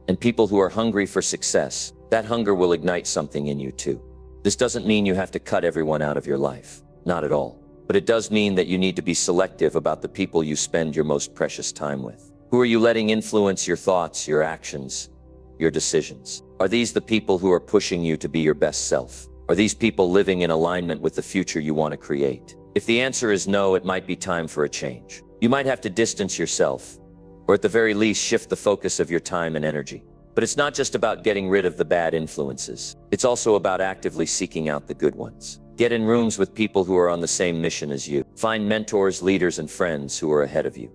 and people who are hungry for success, that hunger will ignite something in you too. This doesn't mean you have to cut everyone out of your life. Not at all. But it does mean that you need to be selective about the people you spend your most precious time with. Who are you letting influence your thoughts, your actions, your decisions? Are these the people who are pushing you to be your best self? Are these people living in alignment with the future you want to create? If the answer is no, it might be time for a change. You might have to distance yourself, or at the very least shift the focus of your time and energy. But it's not just about getting rid of the bad influences. It's also about actively seeking out the good ones. Get in rooms with people who are on the same mission as you. Find mentors, leaders, and friends who are ahead of you,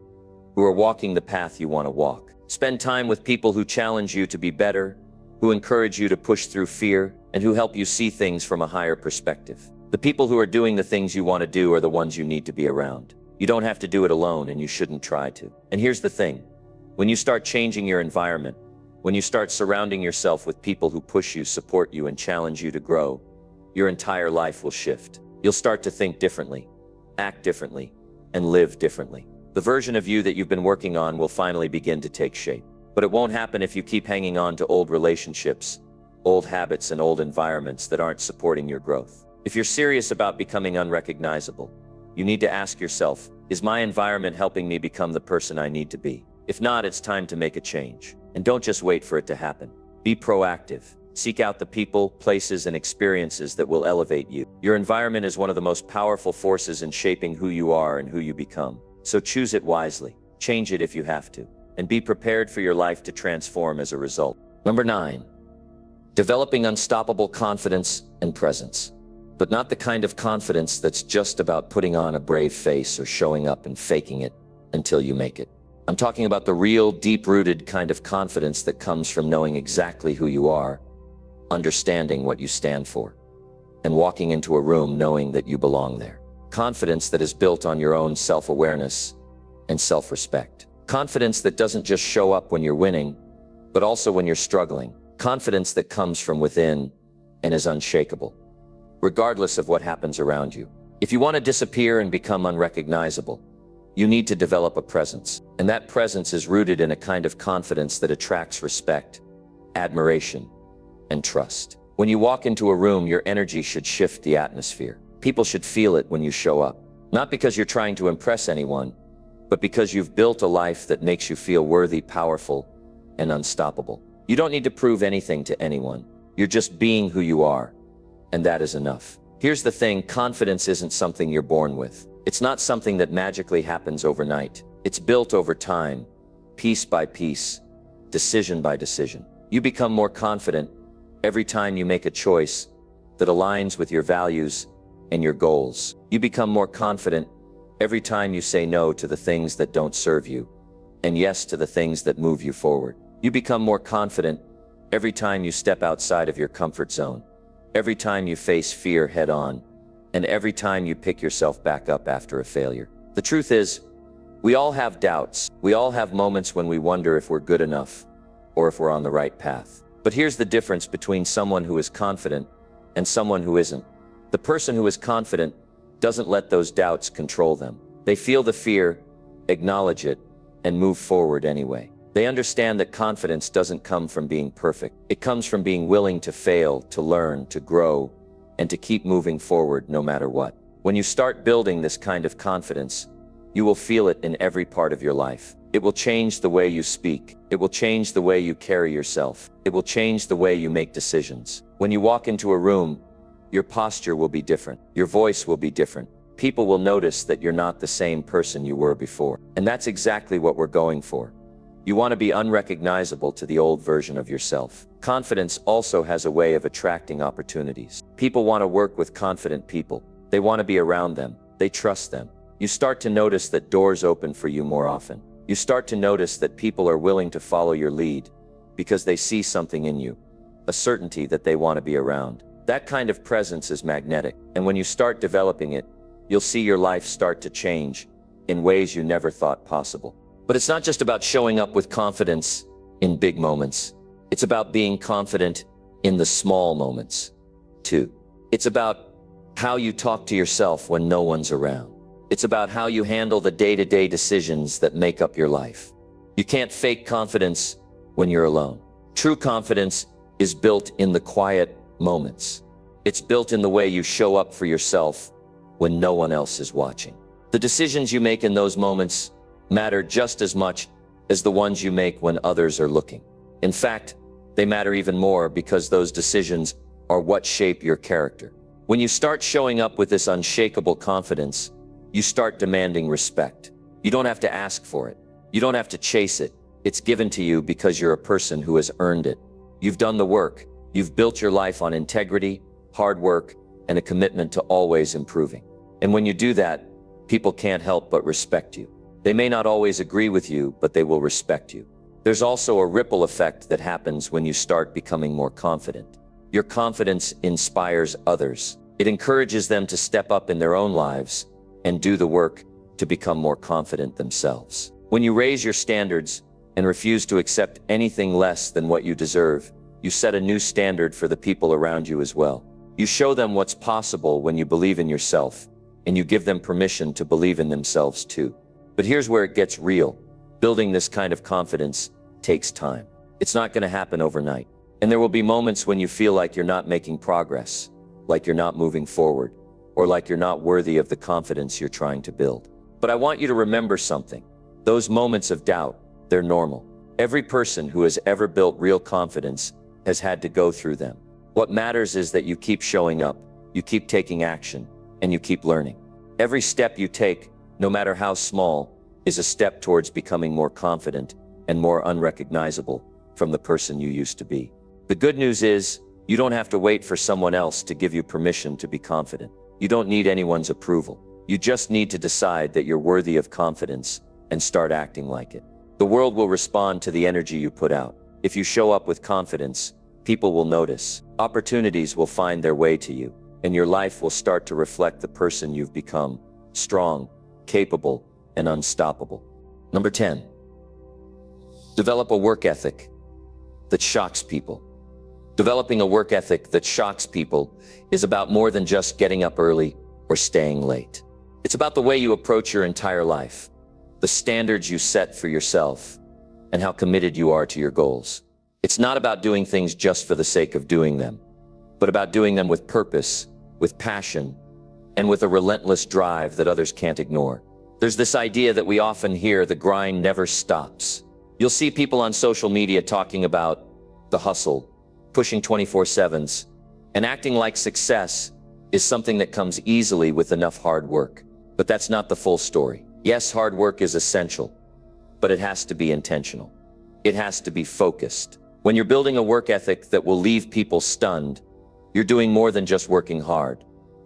who are walking the path you want to walk. Spend time with people who challenge you to be better, who encourage you to push through fear, and who help you see things from a higher perspective. The people who are doing the things you want to do are the ones you need to be around. You don't have to do it alone, and you shouldn't try to. And here's the thing. When you start changing your environment, when you start surrounding yourself with people who push you, support you, and challenge you to grow, your entire life will shift. You'll start to think differently, act differently, and live differently. The version of you that you've been working on will finally begin to take shape. But it won't happen if you keep hanging on to old relationships, old habits, and old environments that aren't supporting your growth. If you're serious about becoming unrecognizable, you need to ask yourself, is my environment helping me become the person I need to be? If not, it's time to make a change. And don't just wait for it to happen. Be proactive. Seek out the people, places, and experiences that will elevate you. Your environment is one of the most powerful forces in shaping who you are and who you become. So choose it wisely. Change it if you have to. And be prepared for your life to transform as a result. Number 9. Developing unstoppable confidence and presence. But not the kind of confidence that's just about putting on a brave face or showing up and faking it until you make it. I'm talking about the real, deep-rooted kind of confidence that comes from knowing exactly who you are, understanding what you stand for, and walking into a room knowing that you belong there. Confidence that is built on your own self-awareness and self-respect. Confidence that doesn't just show up when you're winning, but also when you're struggling. Confidence that comes from within and is unshakable, regardless of what happens around you. If you want to disappear and become unrecognizable, you need to develop a presence. And that presence is rooted in a kind of confidence that attracts respect, admiration, and trust. When you walk into a room, your energy should shift the atmosphere. People should feel it when you show up. Not because you're trying to impress anyone, but because you've built a life that makes you feel worthy, powerful, and unstoppable. You don't need to prove anything to anyone. You're just being who you are, and that is enough. Here's the thing, confidence isn't something you're born with. It's not something that magically happens overnight. It's built over time, piece by piece, decision by decision. You become more confident every time you make a choice that aligns with your values and your goals. You become more confident every time you say no to the things that don't serve you, and yes to the things that move you forward. You become more confident every time you step outside of your comfort zone, every time you face fear head on, and every time you pick yourself back up after a failure. The truth is, we all have doubts. We all have moments when we wonder if we're good enough or if we're on the right path. But here's the difference between someone who is confident and someone who isn't. The person who is confident doesn't let those doubts control them. They feel the fear, acknowledge it, and move forward anyway. They understand that confidence doesn't come from being perfect. It comes from being willing to fail, to learn, to grow, and to keep moving forward no matter what. When you start building this kind of confidence, you will feel it in every part of your life. It will change the way you speak. It will change the way you carry yourself. It will change the way you make decisions. When you walk into a room, your posture will be different. Your voice will be different. People will notice that you're not the same person you were before. And that's exactly what we're going for. You want to be unrecognizable to the old version of yourself. Confidence also has a way of attracting opportunities. People want to work with confident people. They want to be around them. They trust them. You start to notice that doors open for you more often. You start to notice that people are willing to follow your lead because they see something in you, a certainty that they want to be around. That kind of presence is magnetic, and when you start developing it, you'll see your life start to change in ways you never thought possible. But it's not just about showing up with confidence in big moments. It's about being confident in the small moments, too. It's about how you talk to yourself when no one's around. It's about how you handle the day-to-day decisions that make up your life. You can't fake confidence when you're alone. True confidence is built in the quiet moments. It's built in the way you show up for yourself when no one else is watching. The decisions you make in those moments matter just as much as the ones you make when others are looking. In fact, they matter even more because those decisions are what shape your character. When you start showing up with this unshakable confidence, you start demanding respect. You don't have to ask for it. You don't have to chase it. It's given to you because you're a person who has earned it. You've done the work. You've built your life on integrity, hard work, and a commitment to always improving. And when you do that, people can't help but respect you. They may not always agree with you, but they will respect you. There's also a ripple effect that happens when you start becoming more confident. Your confidence inspires others. It encourages them to step up in their own lives and do the work to become more confident themselves. When you raise your standards and refuse to accept anything less than what you deserve, you set a new standard for the people around you as well. You show them what's possible when you believe in yourself, and you give them permission to believe in themselves too. But here's where it gets real. Building this kind of confidence takes time. It's not going to happen overnight. And there will be moments when you feel like you're not making progress, like you're not moving forward, or like you're not worthy of the confidence you're trying to build. But I want you to remember something. Those moments of doubt, they're normal. Every person who has ever built real confidence has had to go through them. What matters is that you keep showing up, you keep taking action, and you keep learning. Every step you take, no matter how small, is a step towards becoming more confident and more unrecognizable from the person you used to be. The good news is, you don't have to wait for someone else to give you permission to be confident. You don't need anyone's approval. You just need to decide that you're worthy of confidence and start acting like it. The world will respond to the energy you put out. If you show up with confidence, people will notice. Opportunities will find their way to you, and your life will start to reflect the person you've become: strong, capable, and unstoppable. Number 10. Develop a work ethic that shocks people. Developing a work ethic that shocks people is about more than just getting up early or staying late. It's about the way you approach your entire life, the standards you set for yourself, and how committed you are to your goals. It's not about doing things just for the sake of doing them, but about doing them with purpose, with passion, and with a relentless drive that others can't ignore. There's this idea that we often hear: the grind never stops. You'll see people on social media talking about the hustle, pushing 24/7s, and acting like success is something that comes easily with enough hard work. But that's not the full story. Yes, hard work is essential, but it has to be intentional. It has to be focused. When you're building a work ethic that will leave people stunned, you're doing more than just working hard.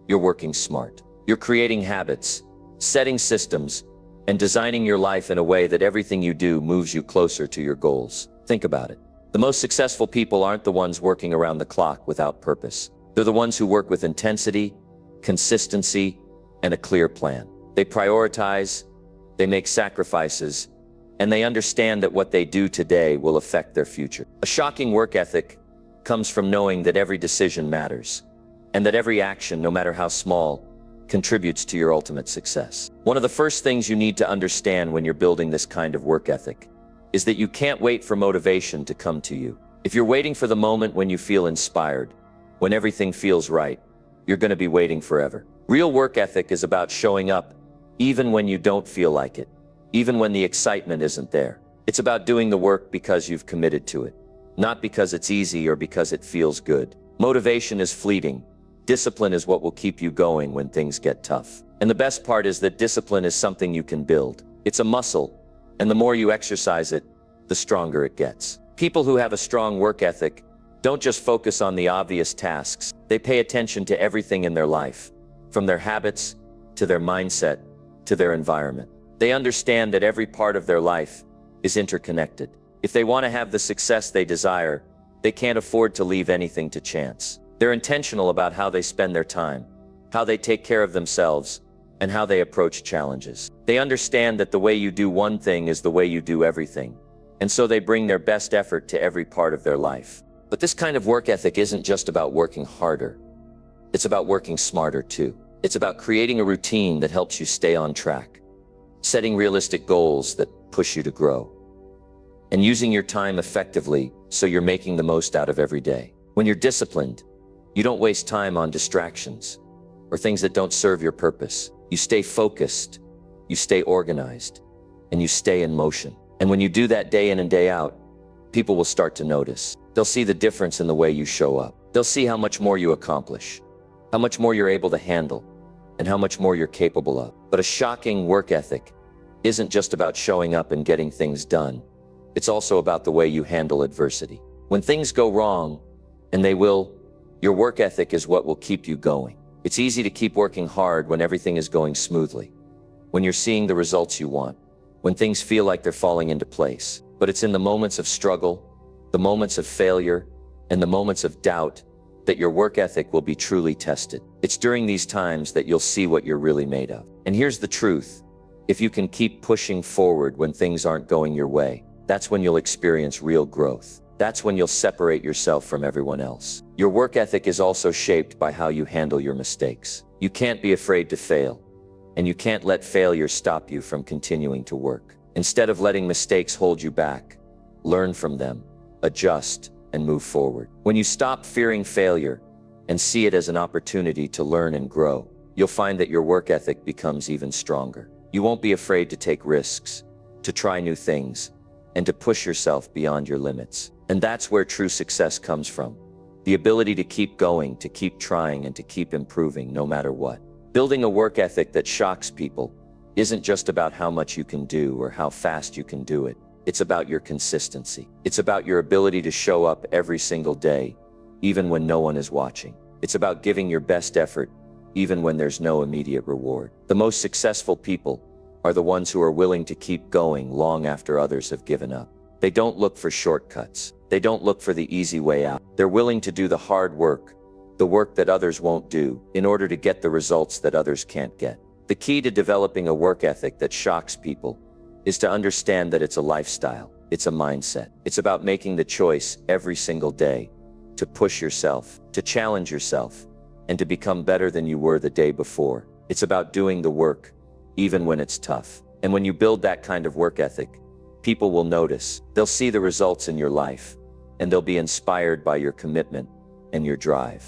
You're working smart. You're creating habits, setting systems, and designing your life in a way that everything you do moves you closer to your goals. Think about it. The most successful people aren't the ones working around the clock without purpose. They're the ones who work with intensity, consistency, and a clear plan. They prioritize, they make sacrifices, and they understand that what they do today will affect their future. A shocking work ethic comes from knowing that every decision matters, and that every action, no matter how small, contributes to your ultimate success. One of the first things you need to understand when you're building this kind of work ethic is that you can't wait for motivation to come to you. If you're waiting for the moment when you feel inspired, when everything feels right, you're going to be waiting forever. Real work ethic is about showing up even when you don't feel like it, even when the excitement isn't there. It's about doing the work because you've committed to it, not because it's easy or because it feels good. Motivation is fleeting. Discipline is what will keep you going when things get tough. And the best part is that discipline is something you can build. It's a muscle, and the more you exercise it, the stronger it gets. People who have a strong work ethic don't just focus on the obvious tasks. They pay attention to everything in their life, from their habits to their mindset to their environment. They understand that every part of their life is interconnected. If they want to have the success they desire, they can't afford to leave anything to chance. They're intentional about how they spend their time, how they take care of themselves, and how they approach challenges. They understand that the way you do one thing is the way you do everything, and so they bring their best effort to every part of their life. But this kind of work ethic isn't just about working harder. It's about working smarter too. It's about creating a routine that helps you stay on track, setting realistic goals that push you to grow, and using your time effectively so you're making the most out of every day. When you're disciplined, you don't waste time on distractions. or things that don't serve your purpose. You stay focused, you stay organized, and you stay in motion. And when you do that day in and day out, people will start to notice. They'll see the difference in the way you show up. They'll see how much more you accomplish, how much more you're able to handle, and how much more you're capable of. But a shocking work ethic isn't just about showing up and getting things done. It's also about the way you handle adversity. When things go wrong, and they will, your work ethic is what will keep you going. It's easy to keep working hard when everything is going smoothly, when you're seeing the results you want, when things feel like they're falling into place. But it's in the moments of struggle, the moments of failure, and the moments of doubt that your work ethic will be truly tested. It's during these times that you'll see what you're really made of. And here's the truth. If you can keep pushing forward when things aren't going your way, that's when you'll experience real growth. That's when you'll separate yourself from everyone else. Your work ethic is also shaped by how you handle your mistakes. You can't be afraid to fail, and you can't let failure stop you from continuing to work. Instead of letting mistakes hold you back, learn from them, adjust, and move forward. When you stop fearing failure and see it as an opportunity to learn and grow, you'll find that your work ethic becomes even stronger. You won't be afraid to take risks, to try new things, and to push yourself beyond your limits. And that's where true success comes from. The ability to keep going, to keep trying, and to keep improving no matter what. Building a work ethic that shocks people isn't just about how much you can do or how fast you can do it. It's about your consistency. It's about your ability to show up every single day, even when no one is watching. It's about giving your best effort, even when there's no immediate reward. The most successful people are the ones who are willing to keep going long after others have given up. They don't look for shortcuts. They don't look for the easy way out. They're willing to do the hard work, the work that others won't do, in order to get the results that others can't get. The key to developing a work ethic that shocks people is to understand that it's a lifestyle. It's a mindset. It's about making the choice every single day to push yourself, to challenge yourself, and to become better than you were the day before. It's about doing the work, even when it's tough. And when you build that kind of work ethic, people will notice. They'll see the results in your life, and they'll be inspired by your commitment and your drive.